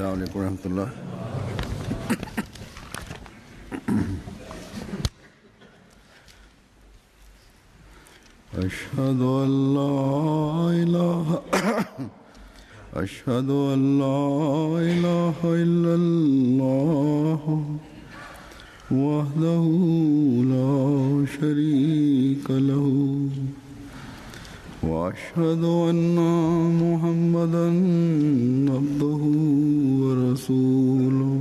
السلام عليكم ورحمة الله. أشهد أن لا إله إلا الله وحده لا شريك له وأشهد أن محمدًا عبده ورسوله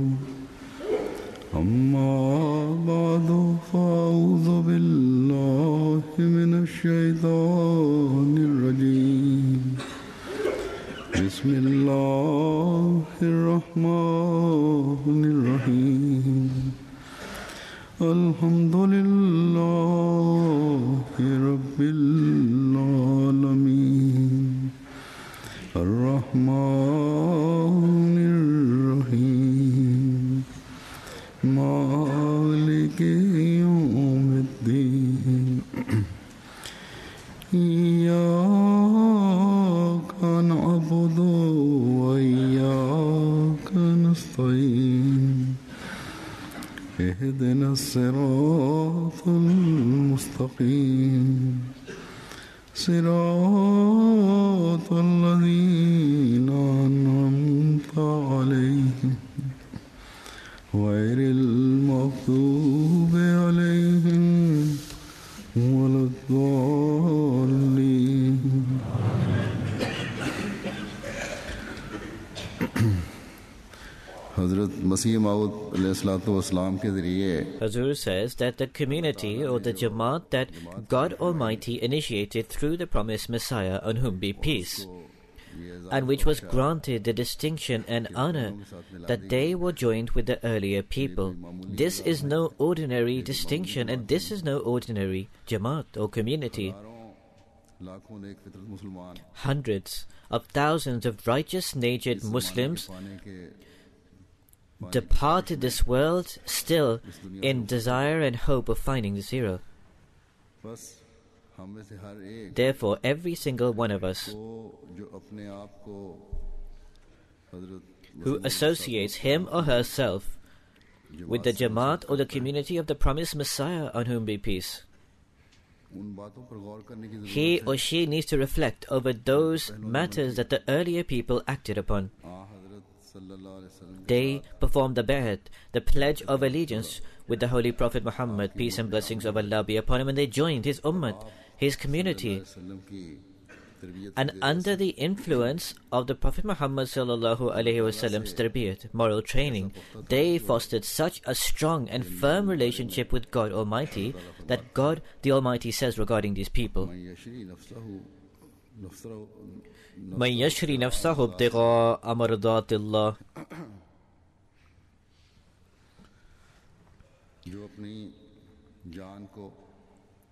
أما بعد فأعوذ بالله من الشيطان الرجيم بسم الله الرحمن الرحيم الحمد لله رب العالمين الرحمن الرحيم مالك يوم الدين إياك نعبد وإياك نستعين اهدنا الصراط المستقيم صراط الذين أنعمت عليهم غير المغضوب عليهم ولا الضالين. Hazur says that the community or the Jamaat that God Almighty initiated through the promised Messiah, on whom be peace, and which was granted the distinction and honor that they were joined with the earlier people. This is no ordinary distinction, and this is no ordinary Jamaat or community. Hundreds of thousands of righteous-natured Muslims departed this world still in desire and hope of finding the zero. Therefore, every single one of us who associates him or herself with the Jamaat or the community of the promised Messiah, on whom be peace, he or she needs to reflect over those matters that the earlier people acted upon. They performed the bay'at, the pledge of allegiance with the Holy Prophet Muhammad, peace and blessings of Allah be upon him, and they joined his ummah, his community. And under the influence of the Prophet Muhammad sallallahu alaihi wasallam's tarbiyat, moral training, they fostered such a strong and firm relationship with God Almighty that God the Almighty says regarding these people, مَنْ يَشْرِ نَفْسَهُ ابْتِغَاءَ مَرْضَاتِ اللَّهِ.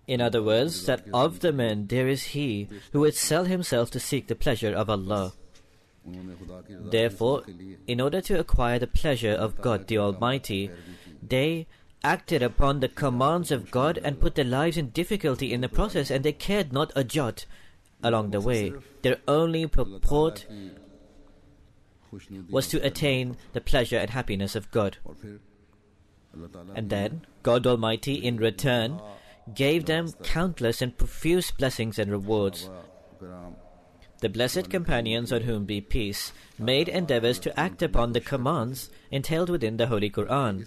In other words, that of the men there is he who would sell himself to seek the pleasure of Allah. Therefore, in order to acquire the pleasure of God the Almighty, they acted upon the commands of God and put their lives in difficulty in the process, and they cared not a jot along the way. Their only purport was to attain the pleasure and happiness of God. And then God Almighty in return gave them countless and profuse blessings and rewards. The blessed companions, on whom be peace, made endeavors to act upon the commands entailed within the Holy Quran.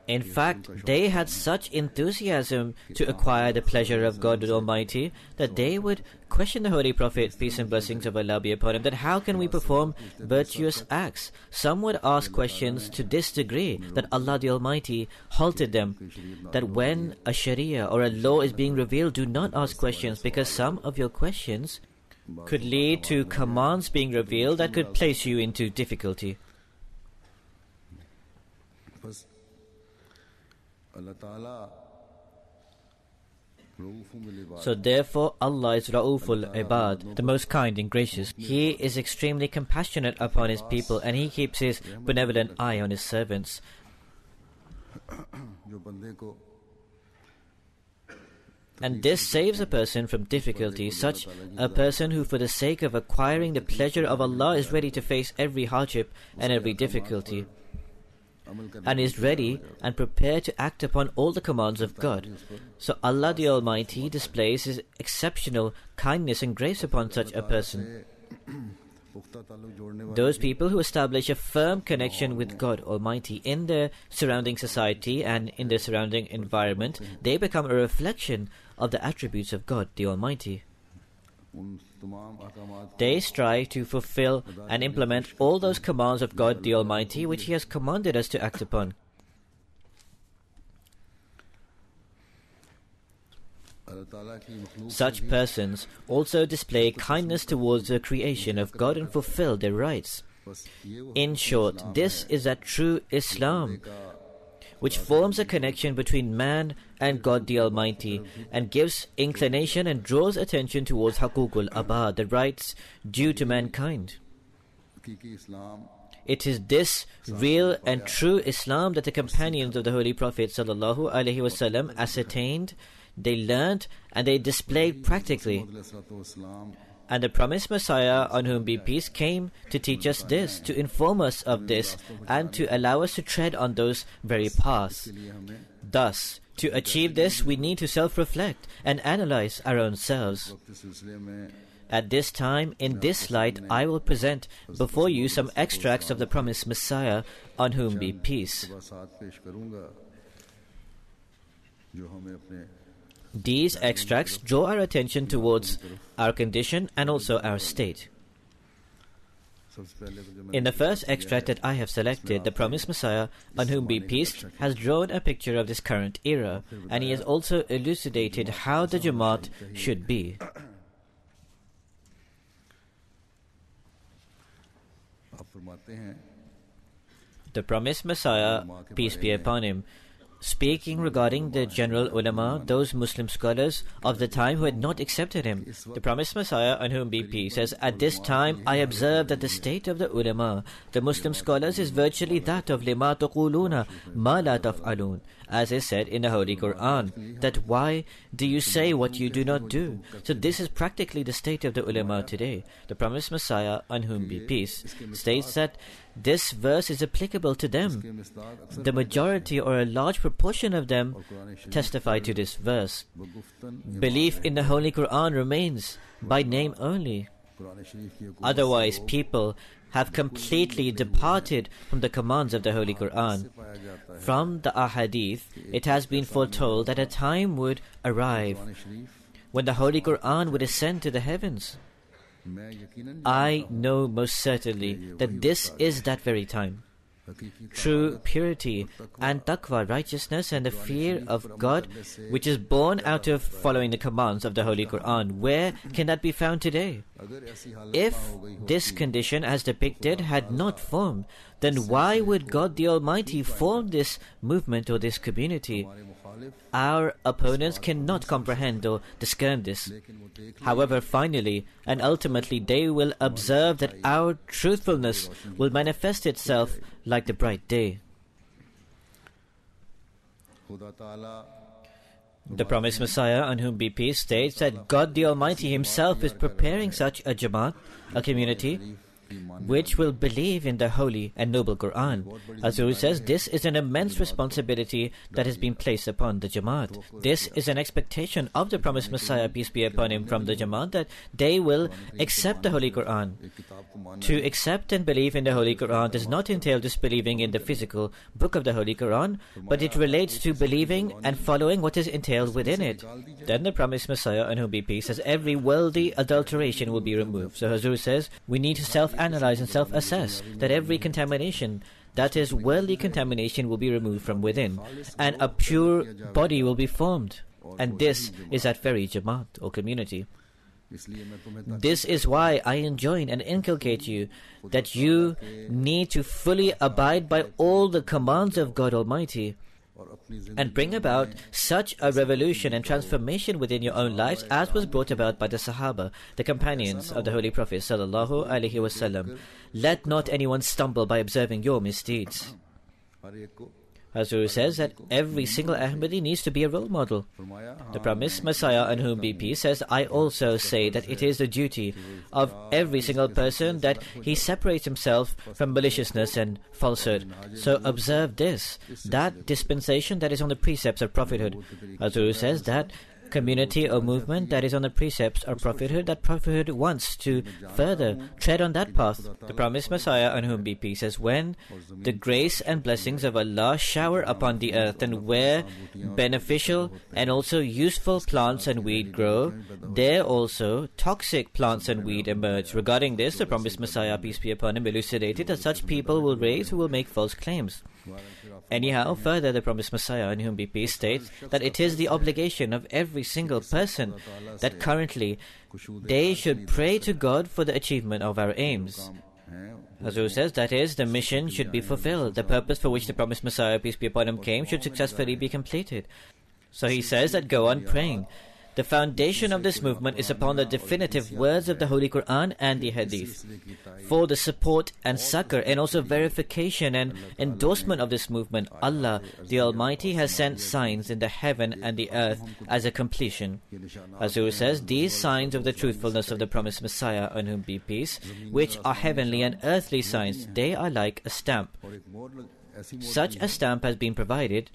In fact, they had such enthusiasm to acquire the pleasure of God Almighty that they would question the Holy Prophet, peace and blessings of Allah be upon him, that how can we perform virtuous acts? Some would ask questions to this degree that Allah the Almighty halted them, that when a Sharia or a law is being revealed, do not ask questions, because some of your questions could lead to commands being revealed that could place you into difficulty. So therefore Allah is Ra'uful Ibad, the most kind and gracious. He is extremely compassionate upon his people, and he keeps his benevolent eye on his servants. And this saves a person from difficulty, such a person who for the sake of acquiring the pleasure of Allah is ready to face every hardship and every difficulty, and is ready and prepared to act upon all the commands of God. So Allah the Almighty displays His exceptional kindness and grace upon such a person. Those people who establish a firm connection with God Almighty in their surrounding society and in their surrounding environment, they become a reflection of the attributes of God the Almighty. They strive to fulfill and implement all those commands of God the Almighty which He has commanded us to act upon. Such persons also display kindness towards the creation of God and fulfill their rights. In short, this is that true Islam which forms a connection between man and God the Almighty and gives inclination and draws attention towards Haqooqul Abad, the rights due to mankind. It is this real and true Islam that the companions of the Holy Prophet ﷺ ascertained, they learnt, and they displayed practically. And the promised Messiah, on whom be peace, came to teach us this, to inform us of this, and to allow us to tread on those very paths. Thus, to achieve this, we need to self-reflect and analyze our own selves. At this time, in this light, I will present before you some extracts of the promised Messiah, on whom be peace. These extracts draw our attention towards our condition and also our state. In the first extract that I have selected, the promised Messiah, on whom be peace, has drawn a picture of this current era, and he has also elucidated how the Jamaat should be. The promised Messiah, peace be upon him, speaking regarding the general ulama, those Muslim scholars of the time who had not accepted him. The promised Messiah, on whom be peace, says, "At this time I observed that the state of the ulama, the Muslim scholars, is virtually that of lima taquluna ma la taf'alun," as is said in the Holy Quran, that why do you say what you do not do? So this is practically the state of the ulama today. The promised Messiah, on whom be peace, states that this verse is applicable to them. The majority or a large proportion of them testify to this verse. Belief in the Holy Quran remains by name only. Otherwise, people have completely departed from the commands of the Holy Quran. From the Ahadith, it has been foretold that a time would arrive when the Holy Quran would ascend to the heavens. I know most certainly that this is that very time. True purity and taqwa, righteousness and the fear of God, which is born out of following the commands of the Holy Quran, where can that be found today? If this condition as depicted had not formed, then why would God the Almighty form this movement or this community? Our opponents cannot comprehend or discern this. However, finally and ultimately they will observe that our truthfulness will manifest itself like the bright day. The promised Messiah, on whom be peace, states that God the Almighty Himself is preparing such a Jamaat, a community, which will believe in the holy and noble Quran. Hazur says this is an immense responsibility that has been placed upon the Jamaat. This is an expectation of the promised Messiah, peace be upon him, from the Jamaat, that they will accept the Holy Quran. To accept and believe in the Holy Quran does not entail disbelieving in the physical book of the Holy Quran, but it relates to believing and following what is entailed within it. Then the promised Messiah, on whom be peace, says every worldly adulteration will be removed. So Hazur says we need to self-analyze and self-assess that every contamination, that is worldly contamination, will be removed from within, and a pure body will be formed. And this is that very Jamaat or community. This is why I enjoin and inculcate you that you need to fully abide by all the commands of God Almighty and bring about such a revolution and transformation within your own lives as was brought about by the Sahaba, the companions of the Holy Prophet sallallahu alaihi wasallam. Let not anyone stumble by observing your misdeeds. Hazur says that every single Ahmadi needs to be a role model. The promised Messiah, on whom be peace, says, I also say that it is the duty of every single person that he separates himself from maliciousness and falsehood. So observe this, that dispensation that is on the precepts of prophethood. Hazur says that community or movement that is on the precepts of prophethood, that prophethood wants to further tread on that path. The promised Messiah, on whom be peace, says, when the grace and blessings of Allah shower upon the earth, and where beneficial and also useful plants and weed grow, there also toxic plants and weed emerge. Regarding this, the promised Messiah, peace be upon him, elucidated that such people will raise who will make false claims. Anyhow, further, the promised Messiah, on whom be peace, states that it is the obligation of every single person that currently they should pray to God for the achievement of our aims. Hazur says, that is, the mission should be fulfilled. The purpose for which the promised Messiah, peace be upon him, came should successfully be completed. So he says that go on praying. The foundation of this movement is upon the definitive words of the Holy Quran and the Hadith. For the support and succor and also verification and endorsement of this movement, Allah, the Almighty, has sent signs in the heaven and the earth as a completion. Hazur says, these signs of the truthfulness of the promised Messiah, on whom be peace, which are heavenly and earthly signs, they are like a stamp. Such a stamp has been provided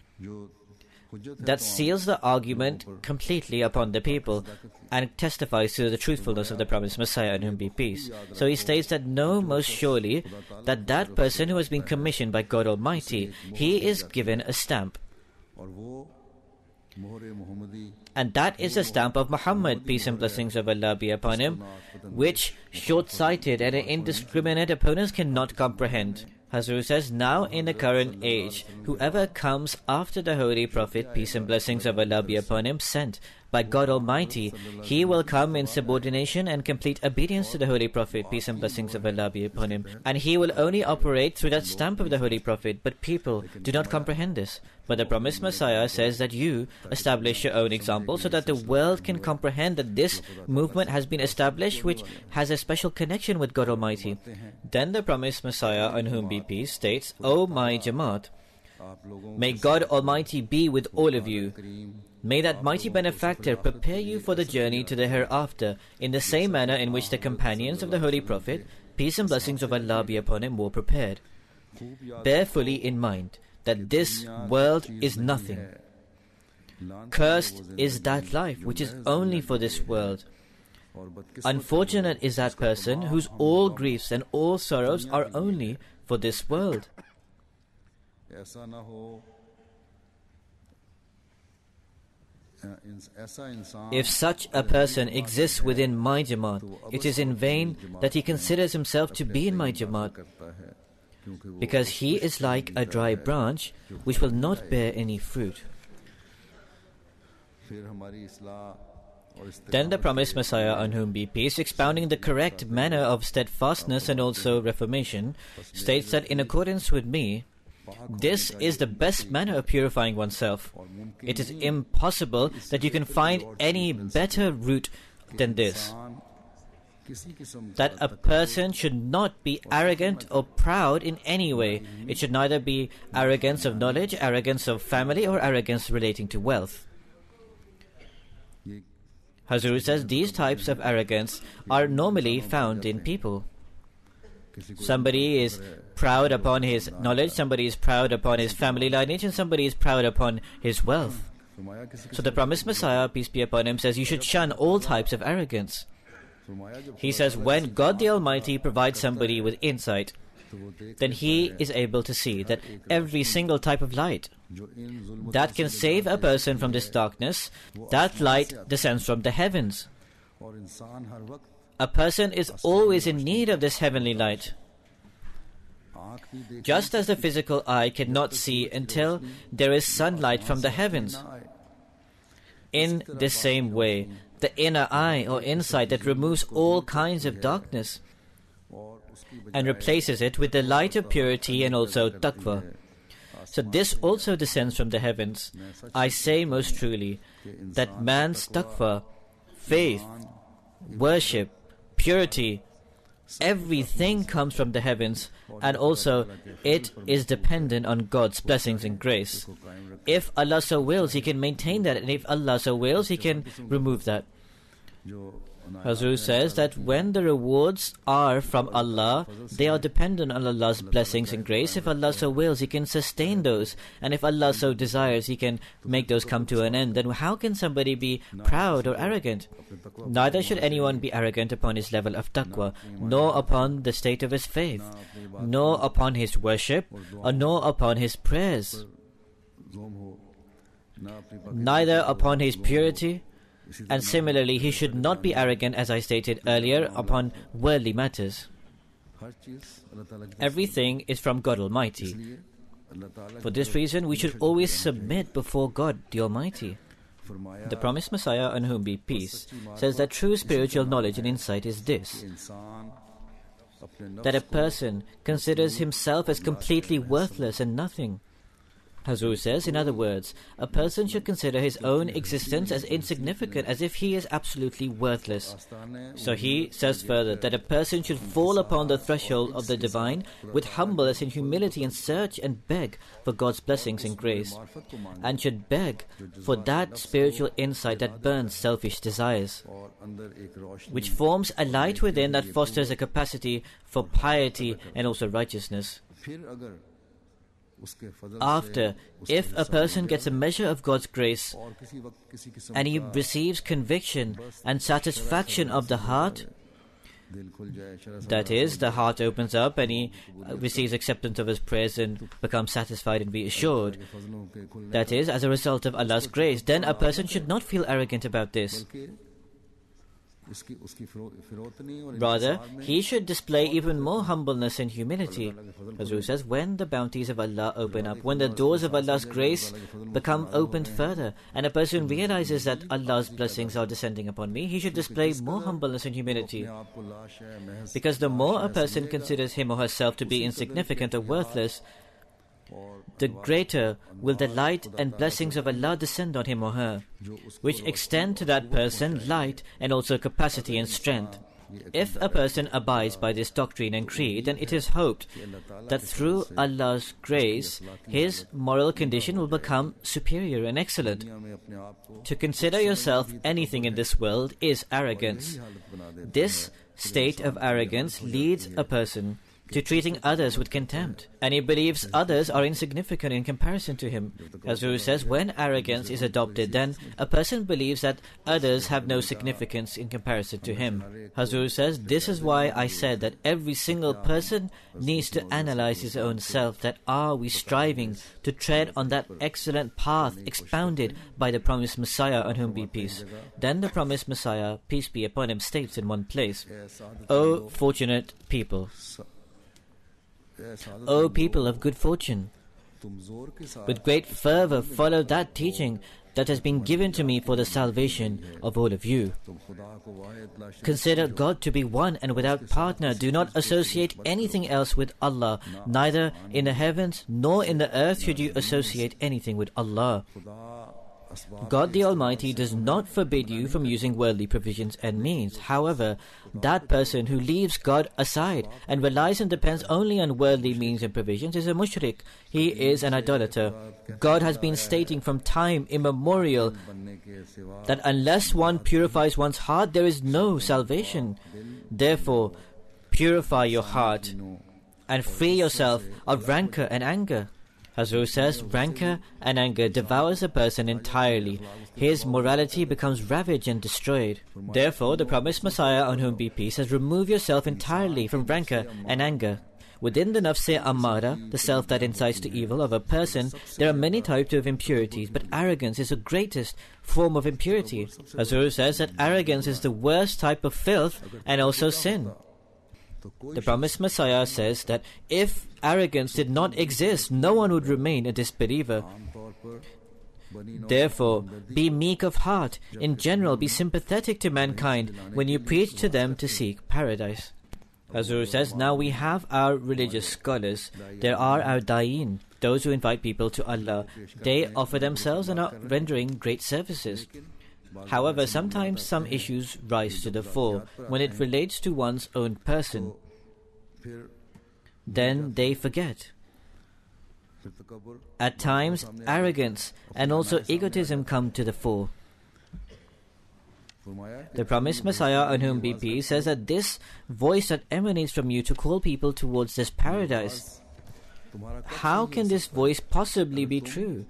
that seals the argument completely upon the people and testifies to the truthfulness of the promised Messiah, on whom be peace. So he states that know most surely that that person who has been commissioned by God Almighty, he is given a stamp. And that is the stamp of Muhammad, peace and blessings of Allah be upon him, which short-sighted and indiscriminate opponents cannot comprehend. Hazur says, now in the current age, whoever comes after the Holy Prophet, peace and blessings of Allah be upon him, sent by God Almighty, he will come in subordination and complete obedience to the Holy Prophet, peace and blessings of Allah be upon him. And he will only operate through that stamp of the Holy Prophet, but people do not comprehend this. But the promised Messiah says that you establish your own example so that the world can comprehend that this movement has been established, which has a special connection with God Almighty. Then the promised Messiah, on whom be peace, states, O my Jamaat, may God Almighty be with all of you. May that mighty benefactor prepare you for the journey to the hereafter in the same manner in which the companions of the Holy Prophet, peace and blessings of Allah be upon him, were prepared. Bear fully in mind that this world is nothing. Cursed is that life which is only for this world. Unfortunate is that person whose all griefs and all sorrows are only for this world. If such a person exists within my Jamaat, it is in vain that he considers himself to be in my Jamaat, because he is like a dry branch which will not bear any fruit. Then the promised Messiah, on whom be peace, expounding the correct manner of steadfastness and also reformation, states that in accordance with me, this is the best manner of purifying oneself. It is impossible that you can find any better route than this. That a person should not be arrogant or proud in any way. It should neither be arrogance of knowledge, arrogance of family, or arrogance relating to wealth. Hazur says these types of arrogance are normally found in people. Somebody is proud upon his knowledge, somebody is proud upon his family lineage, and somebody is proud upon his wealth. So the promised Messiah, peace be upon him, says you should shun all types of arrogance. He says when God the Almighty provides somebody with insight, then he is able to see that every single type of light that can save a person from this darkness, that light descends from the heavens. A person is always in need of this heavenly light. Just as the physical eye cannot see until there is sunlight from the heavens, in the same way, the inner eye or insight that removes all kinds of darkness and replaces it with the light of purity and also taqwa. So this also descends from the heavens. I say most truly that man's taqwa, faith, worship, purity, everything comes from the heavens, and also it is dependent on God's blessings and grace. If Allah so wills, He can maintain that, and if Allah so wills, He can remove that. Hazur says that when the rewards are from Allah, they are dependent on Allah's blessings and grace. If Allah so wills, He can sustain those, and if Allah so desires, He can make those come to an end. Then how can somebody be proud or arrogant? Neither should anyone be arrogant upon his level of taqwa, nor upon the state of his faith, nor upon his worship, or nor upon his prayers, neither upon his purity. And similarly, he should not be arrogant, as I stated earlier, upon worldly matters. Everything is from God Almighty. For this reason, we should always submit before God the Almighty. The promised Messiah, on whom be peace, says that true spiritual knowledge and insight is this: that a person considers himself as completely worthless and nothing. Hazur says, in other words, a person should consider his own existence as insignificant, as if he is absolutely worthless. So he says further that a person should fall upon the threshold of the divine with humbleness and humility and search and beg for God's blessings and grace, and should beg for that spiritual insight that burns selfish desires, which forms a light within that fosters a capacity for piety and also righteousness. After, if a person gets a measure of God's grace and he receives conviction and satisfaction of the heart, that is, the heart opens up and he receives acceptance of his prayers and becomes satisfied and reassured, that is, as a result of Allah's grace, then a person should not feel arrogant about this. Rather, he should display even more humbleness and humility. Hazur says, when the bounties of Allah open up, when the doors of Allah's grace become opened further, and a person realizes that Allah's blessings are descending upon me, he should display more humbleness and humility. Because the more a person considers him or herself to be insignificant or worthless, the greater will the light and blessings of Allah descend on him or her, which extend to that person light and also capacity and strength. If a person abides by this doctrine and creed, then it is hoped that through Allah's grace, his moral condition will become superior and excellent. To consider yourself anything in this world is arrogance. This state of arrogance leads a person to treating others with contempt, and he believes others are insignificant in comparison to him. As Guru says, when arrogance is adopted, then a person believes that others have no significance in comparison to him. Hazur says, this is why I said that every single person needs to analyze his own self, that are we striving to tread on that excellent path expounded by the promised Messiah, on whom be peace. Then the promised Messiah, peace be upon him, states in one place, O fortunate people, O people of good fortune, with great fervor follow that teaching that has been given to me for the salvation of all of you. Consider God to be one and without partner. Do not associate anything else with Allah. Neither in the heavens nor in the earth should you associate anything with Allah. God the Almighty does not forbid you from using worldly provisions and means. However, that person who leaves God aside and relies and depends only on worldly means and provisions is a mushrik. He is an idolater. God has been stating from time immemorial that unless one purifies one's heart, there is no salvation. Therefore, purify your heart and free yourself of rancor and anger. Hazur says, rancor and anger devours a person entirely. His morality becomes ravaged and destroyed. Therefore, the promised Messiah, on whom be peace, says, remove yourself entirely from rancor and anger. Within the nafs-e ammara, the self that incites to evil of a person, there are many types of impurities, but arrogance is the greatest form of impurity. Hazur says that arrogance is the worst type of filth and also sin. The promised Messiah says that if arrogance did not exist, no one would remain a disbeliever. Therefore, be meek of heart. In general, be sympathetic to mankind when you preach to them to seek paradise. Hazur says, now we have our religious scholars. There are our da'in, those who invite people to Allah. They offer themselves and are rendering great services. However, sometimes some issues rise to the fore when it relates to one's own person. फिर then they forget. फिर तकब्बुर At times, arrogance and also egotism come to the fore. फरमाया The promised Messiah, on whom be peace, says that this voice that emanates from you to call people towards this paradise, तुम्हारा how can this voice possibly be true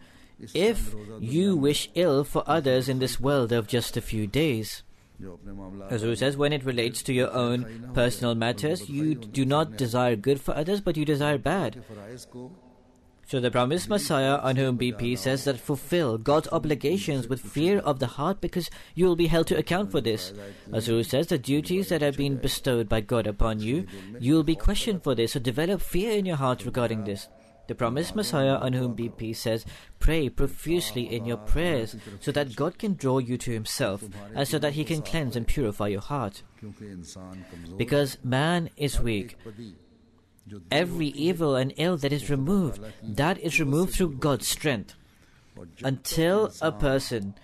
if you wish ill for others in this world of just a few days? जो अपने मामला Hazur says, when it relates to your own personal matters, you do not desire good for others, but you desire bad. फराइज को So the promised Messiah, on whom be peace, says that fulfill God's obligations with fear of the heart, because you will be held to account for this. Hazur says the duties that have been bestowed by God upon you, you will be questioned for this, so develop fear in your heart regarding this. The promised Messiah, on whom be peace, says, pray profusely in your prayers, so that God can draw you to Himself, and so that He can cleanse and purify your heart. क्योंकि इंसान कमजोर Because man is weak. पदी जो Every evil and ill that is removed, that is removed through God's strength. Until a person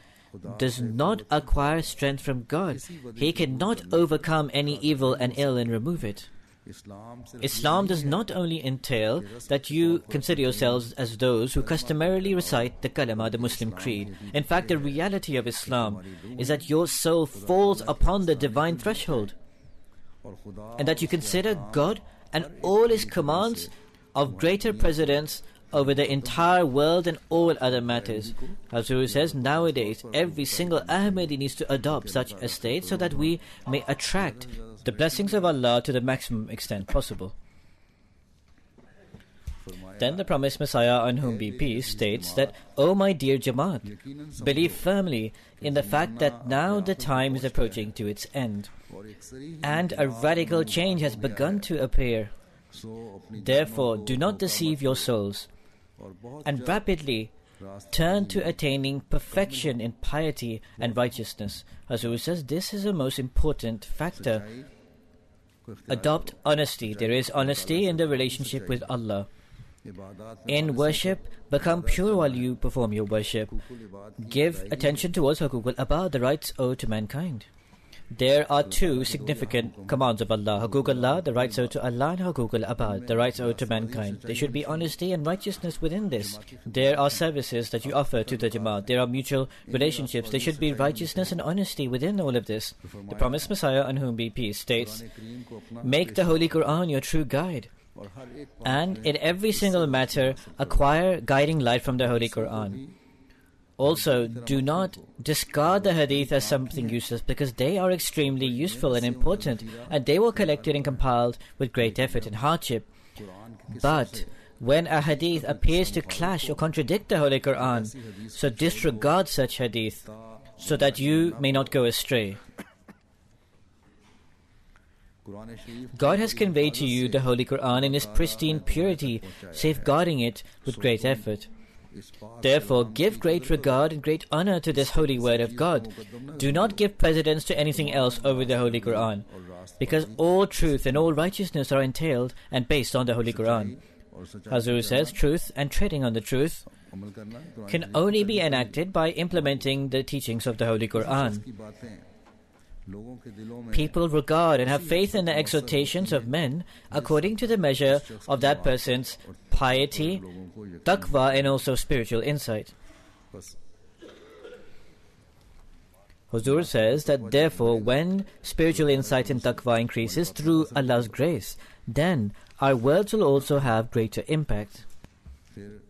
does not acquire strength from God, he cannot overcome any evil and ill and remove it. इस्लाम से Islam does not only entail that you consider yourselves as those who customarily recite the kalama, the Muslim creed. In fact, the reality of Islam is that your soul falls upon the divine threshold, और खुदा and that you consider God and all His commands of greater precedence over the entire world and all other matters. Hazur says, nowadays every single Ahmadi needs to adopt such a state so that we may attract the blessings of Allah to the maximum extent possible. Then the promised Messiah, on whom be peace, states that, O my dear Jamaat, believe firmly in the fact that now the time is approaching to its end, और एक सरी and a radical change has begun to appear. सो अपनी Therefore, do not deceive your souls, और बहुत and rapidly turn to attaining perfection in piety and righteousness. Hazur says this is a most important factor. को इख्तियार Adopt honesty. There is honesty in the relationship with Allah. इबादत में In worship, become pure while you perform your worship. कुल इबादत Give attention towards Hukuk al-Abad, the rights owed to mankind. There are two significant commands of Allah: Hukuk Allah, the rights owed to Allah, and Hukuk al-Abad, the rights owed to mankind. There should be honesty and righteousness within this. There are services that you offer to the Jamaat. There are mutual relationships. There should be righteousness and honesty within all of this. The promised Messiah, on whom be peace, states, Quran करीम को अपना make the Holy Quran your true guide, और हर एक and in every single matter acquire guiding light from the Holy Quran. Also, do not discard the hadith as something useless, because they are extremely useful and important, and they were collected and compiled with great effort and hardship. Quran के But when a hadith appears to clash or contradict the Holy Quran, so disregard such hadith, so that you may not go astray. Quran Sharif God has conveyed to you the Holy Quran in its pristine purity, safeguarding it with great effort. इस पाक Therefore, give great regard and great honor to this holy word of God. Do not give precedence to anything else over the Holy Quran, because all truth and all righteousness are entailed and based on the Holy Quran. और सच्चाई Hazur says truth and treading on the truth अमल करना Quran can only be enacted by implementing the teachings of the Holy Quran. की बातें लोगों के दिलों में People regard and have faith in the exhortations of men according to the measure of that person's piety, लोगों को यकीन taqwa, and also spiritual insight. बस Huzur says that therefore when spiritual insight and taqwa increases through Allah's grace, then our words will also have greater impact. फिर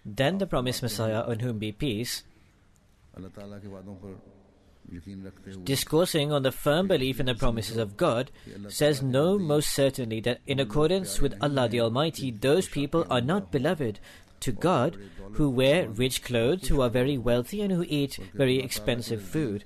Then the promised Messiah, on whom be peace, अल्लाह ताला के वादों पर यकीन रखते हुए discoursing on the firm belief in the promises of God, says, know most certainly that in accordance with Allah the Almighty, those people are not beloved to God who wear rich clothes, who are very wealthy, and who eat very expensive food.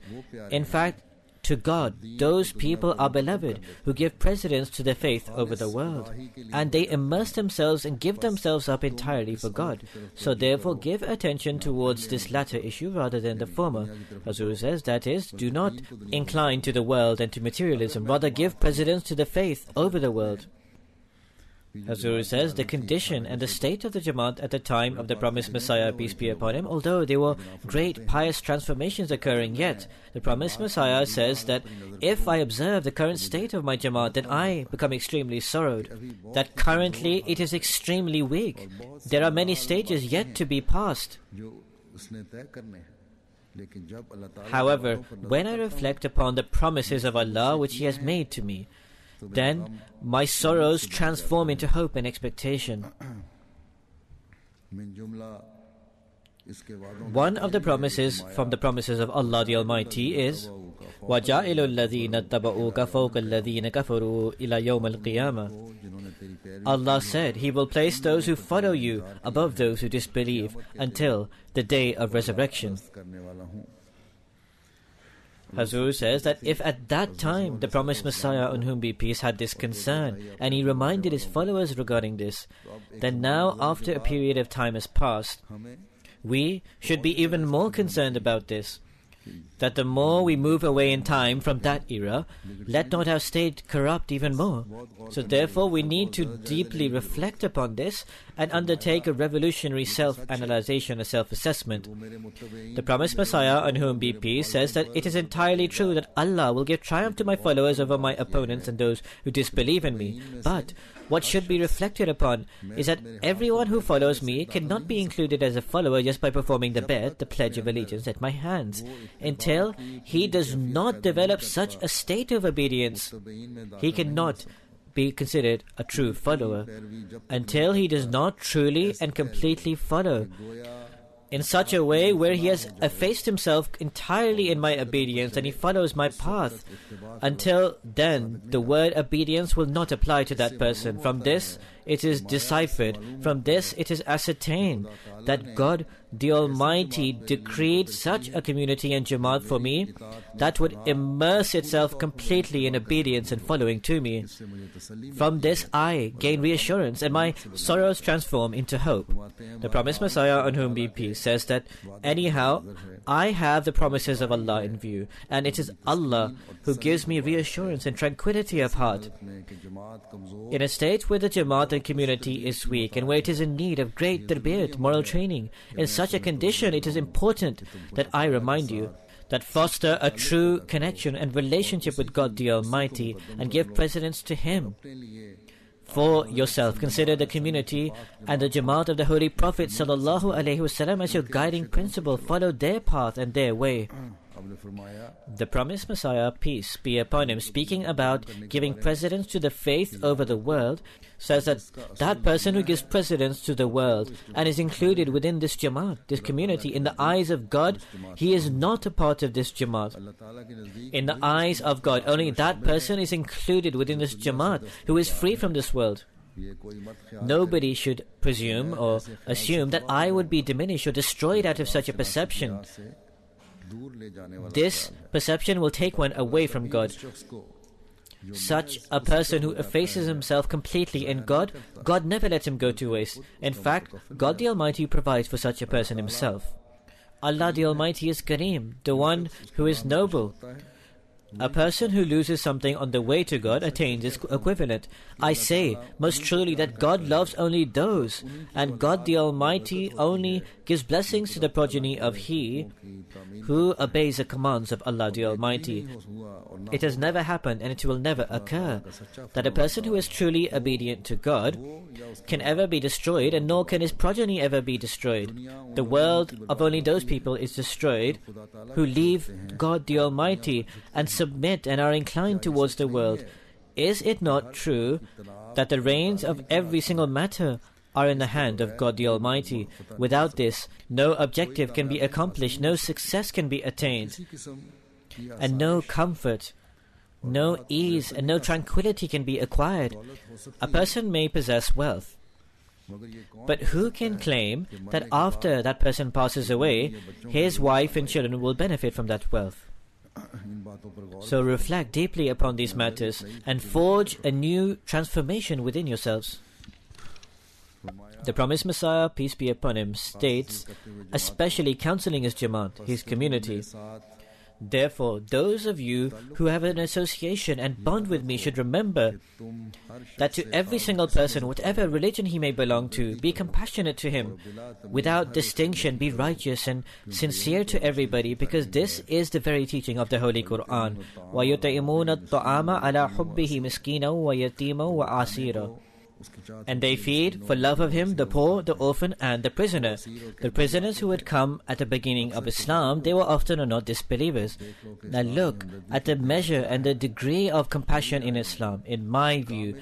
In fact, to God, those people are beloved who give precedence to their faith over the world, and they immerse themselves and give themselves up entirely for God. So therefore give attention towards this latter issue rather than the former. Hazur says, that is, do not incline to the world and to materialism, rather give precedence to the faith over the world. Hazur says, the condition and the state of the Jamaat at the time of the promised Messiah, peace be upon him, although there were great pious transformations occurring, yet the promised Messiah says that if I observe the current state of my Jamaat, then I become extremely sorrowed, that currently it is extremely weak. There are many stages yet to be passed. However, when I reflect upon the promises of Allah which He has made to me, then my sorrows transform into hope and expectation. One of the promises from the promises of Allah the Almighty is وَجَعِلُ الَّذِينَ اتَّبَعُوكَ فَوْقَ الَّذِينَ كَفَرُوا إِلَى يَوْمِ الْقِيَامَةِ. Allah said, He will place those who follow you above those who disbelieve until the day of resurrection. Hazur says that if at that time the promised Messiah, on whom be peace, had this concern and he reminded his followers regarding this, then now after a period of time has passed, we should be even more concerned about this, that the more we move away in time from that era, let not our state corrupt even more. So therefore we need to deeply reflect upon this and undertake a revolutionary self-analyzation, a self-assessment. The promised Messiah, on whom be peace, says that it is entirely true that Allah will give triumph to my followers over my opponents and those who disbelieve in me. But what should be reflected upon is that everyone who follows me cannot be included as a follower just by performing the bet, the pledge of allegiance at my hands. Until he does not develop such a state of obedience, he cannot be considered a true follower. Until he does not truly and completely follow in such a way where he has effaced himself entirely in my obedience and he follows my path, until then the word obedience will not apply to that person. From this it is deciphered, from this it is ascertained that God the Almighty decreed such a community and Jamaat for me that would immerse itself completely in obedience and following to me. From this I gain reassurance and my sorrows transform into hope. The promised Messiah, on whom be peace, says that anyhow I have the promises of Allah in view, and it is Allah who gives me reassurance and tranquility of heart. In a state where the Jamaat and community is weak and where it is in need of great tarbiyat, moral training, in such a condition it is important that I remind you that foster a true connection and relationship with God the Almighty and give precedence to Him. For yourself, consider the community and the Jamaat of the Holy Prophet ﷺ as your guiding principle. Follow their path and their way. The promised Messiah, peace be upon him, speaking about giving precedence to the faith over the world, says that that person who gives precedence to the world and is included within this Jamaat, this community, in the eyes of God, he is not a part of this Jamaat. In the eyes of God, only that person is included within this Jamaat who is free from this world. Nobody should presume or assume that I would be diminished or destroyed out of such a perception. This perception will take one away from God. Such a person who effaces himself completely in God, God never lets him go to waste. In fact, God the Almighty provides for such a person Himself. Allah the Almighty is Kareem, the one who is noble. A person who loses something on the way to God attains its equivalent. I say most truly that God loves only those, and God the Almighty only gives blessings to the progeny of he who obeys the commands of Allah the Almighty. It has never happened and it will never occur that a person who is truly obedient to God can ever be destroyed, and nor can his progeny ever be destroyed. The world of only those people is destroyed who leave God the Almighty and submit and are inclined towards the world. Is it not true that the reins of every single matter are in the hand of God the Almighty? Without this, no objective can be accomplished, no success can be attained, and no comfort, no ease, and no tranquility can be acquired. A person may possess wealth, but who can claim that after that person passes away, his wife and children will benefit from that wealth? So reflect deeply upon these matters and forge a new transformation within yourselves. The promised Messiah, peace be upon him, states, especially counseling his Jamaat, his community, Therefore, those of you who have an association and bond with me should remember that to every single person, whatever religion he may belong to, be compassionate to him. Without distinction, be righteous and sincere to everybody, because this is the very teaching of the Holy Quran. وَيُطْعِمُونَ الطَّعَامَ عَلَى حُبِّهِ مِسْكِينًا وَيَتِيمًا وَأَسِيرًا. And they feed for love of him the poor, the orphan, and the prisoner. The prisoners who had come at the beginning of Islam, they were often or not disbelievers. Now look at the measure and the degree of compassion in Islam. In my view,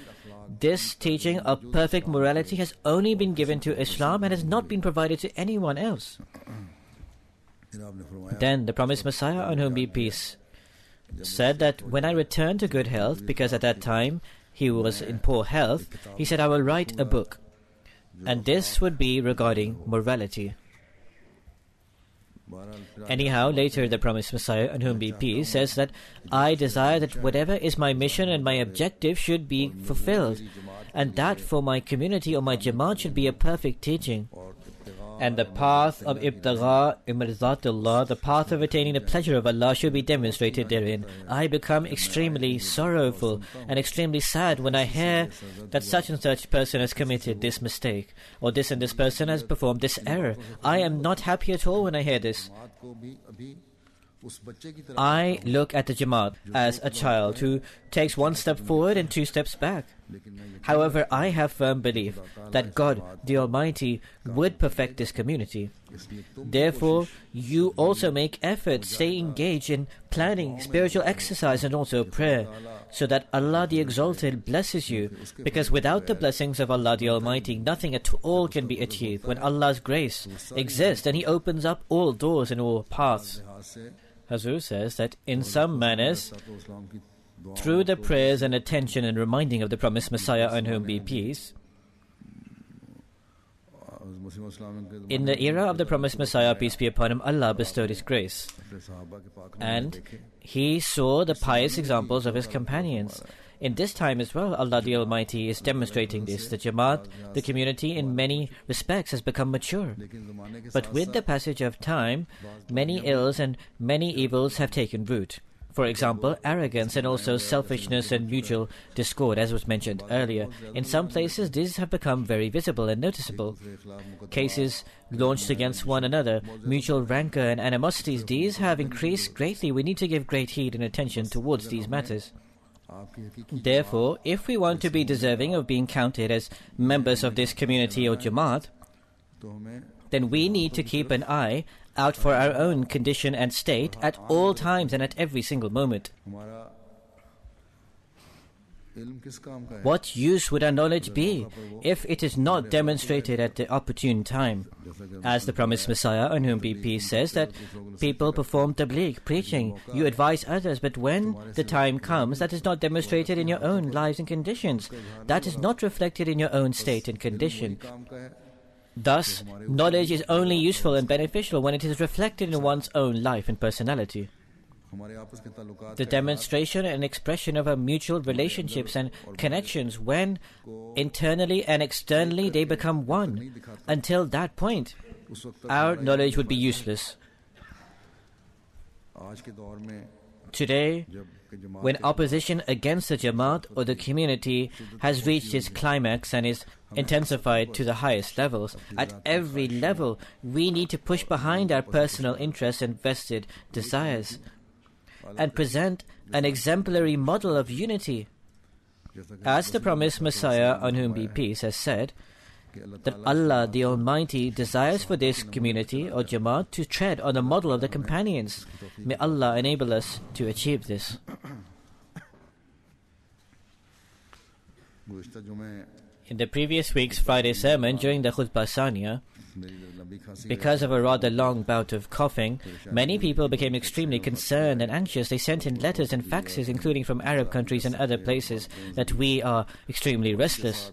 this teaching of perfect morality has only been given to Islam and has not been provided to anyone else. Then the promised Messiah, on whom be peace, said that when I return to good health, because at that time he was in poor health, he said, I will write a book. And this would be regarding morality. Anyhow, later the promised Messiah, on whom be peace, says that I desire that whatever is my mission and my objective should be fulfilled, and that for my community or my Jamaat should be a perfect teaching. And the path of ibtigha imrzatullah, the path of attaining the pleasure of Allah, should be demonstrated therein. I become extremely sorrowful and extremely sad when I hear that such and such person has committed this mistake, or this and this person has performed this error. I am not happy at all when I hear this. I look at the Jamaat as a child who takes one step forward and two steps back. However, I have firm belief that God, the Almighty, would perfect this community. Therefore, you also make efforts, stay engaged in planning, spiritual exercise and also prayer, so that Allah the Exalted blesses you, because without the blessings of Allah the Almighty, nothing at all can be achieved. When Allah's grace exists, then He opens up all doors and all paths. Hazur says that in some manners, through the prayers and attention and reminding of the promised Messiah, on whom be peace, in the era of the promised Messiah, peace be upon him, Allah bestowed His grace. And He saw the pious examples of His companions. In this time as well, Allah the Almighty is demonstrating this. The Jamaat, the community, in many respects has become mature. But with the passage of time, many ills and many evils have taken root. For example, arrogance and also selfishness and mutual discord, as was mentioned earlier. In some places, these have become very visible and noticeable. Cases launched against one another, mutual rancor and animosities, these have increased greatly. We need to give great heed and attention towards these matters. Therefore, if we want to be deserving of being counted as members of this community or Jamaat, then we need to keep an eye out for our own condition and state at all times and at every single moment. What use would our knowledge be if it is not demonstrated at the opportune time? As the promised Messiah, on whom be peace, says that people perform tabligh, preaching, you advise others, but when the time comes, that is not demonstrated in your own lives and conditions. That is not reflected in your own state and condition. Thus, knowledge is only useful and beneficial when it is reflected in one's own life and personality. The demonstration and expression of our mutual relationships and connections, when internally and externally they become one. Until that point, our knowledge would be useless. Today, when opposition against the Jamaat or the community has reached its climax and is intensified to the highest levels, at every level we need to push behind our personal interests and vested desires and present an exemplary model of unity. As the promised Messiah, on whom be peace, has said, that Allah the Almighty desires for this community or Jamaat to tread on the model of the companions. May Allah enable us to achieve this. In the previous week's Friday sermon, during the Khutbah Saniya, because of a rather long bout of coughing, many people became extremely concerned and anxious. They sent in letters and faxes, including from Arab countries and other places, that we are extremely restless.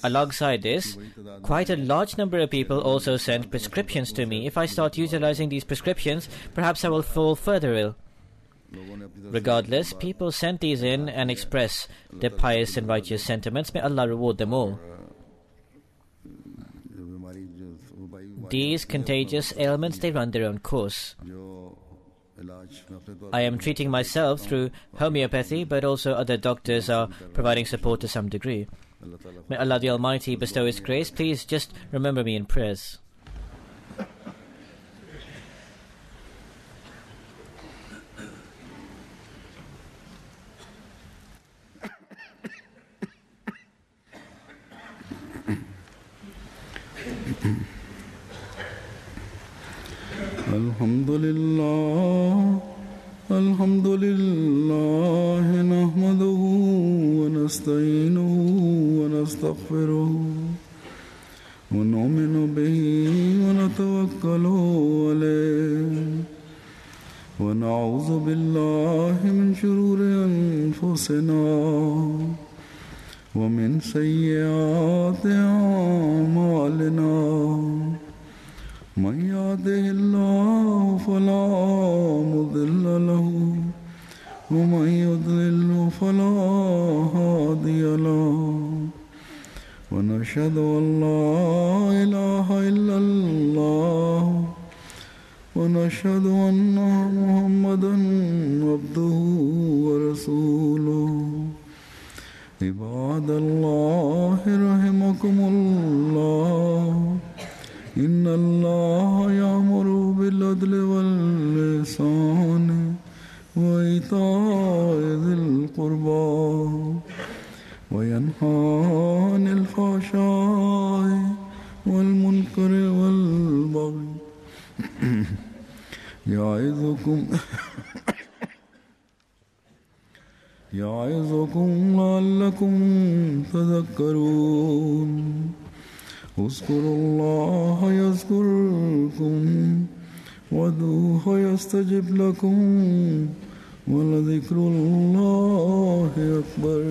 Alongside this, quite a large number of people also sent prescriptions to me. If I start utilizing these prescriptions, perhaps I will fall further ill. Regardless, people sent these in and express their pious and righteous sentiments. May Allah reward them all. These contagious ailments, they run their own course. I am treating myself through homeopathy, but also other doctors are providing support to some degree. May Allah the Almighty bestow His grace. Please just remember me in prayers. Alhamdulillah, nahmaduhu wa nasta'inuhu wa nastaghfiruhu wa nu'minu bihi wa natawakkalu alayhi wa na'udhu billahi min shururi anfusina wa min sayyiati a'malina. من يهده الله فلا مضل له ومن يضلل فلا هادي له ونشهد أن لا إله إلا الله ونشهد أن محمدا عبده ورسوله عباد الله رحمكم الله إن الله يأمر بالعدل والإحسان وإيتاء ذي القربى وينهى عن الفحشاء والمنكر والبغي يعظكم لعلكم تذكرون. اذكروا الله يذكركم وادعوه يستجب لكم ولذكر الله أكبر.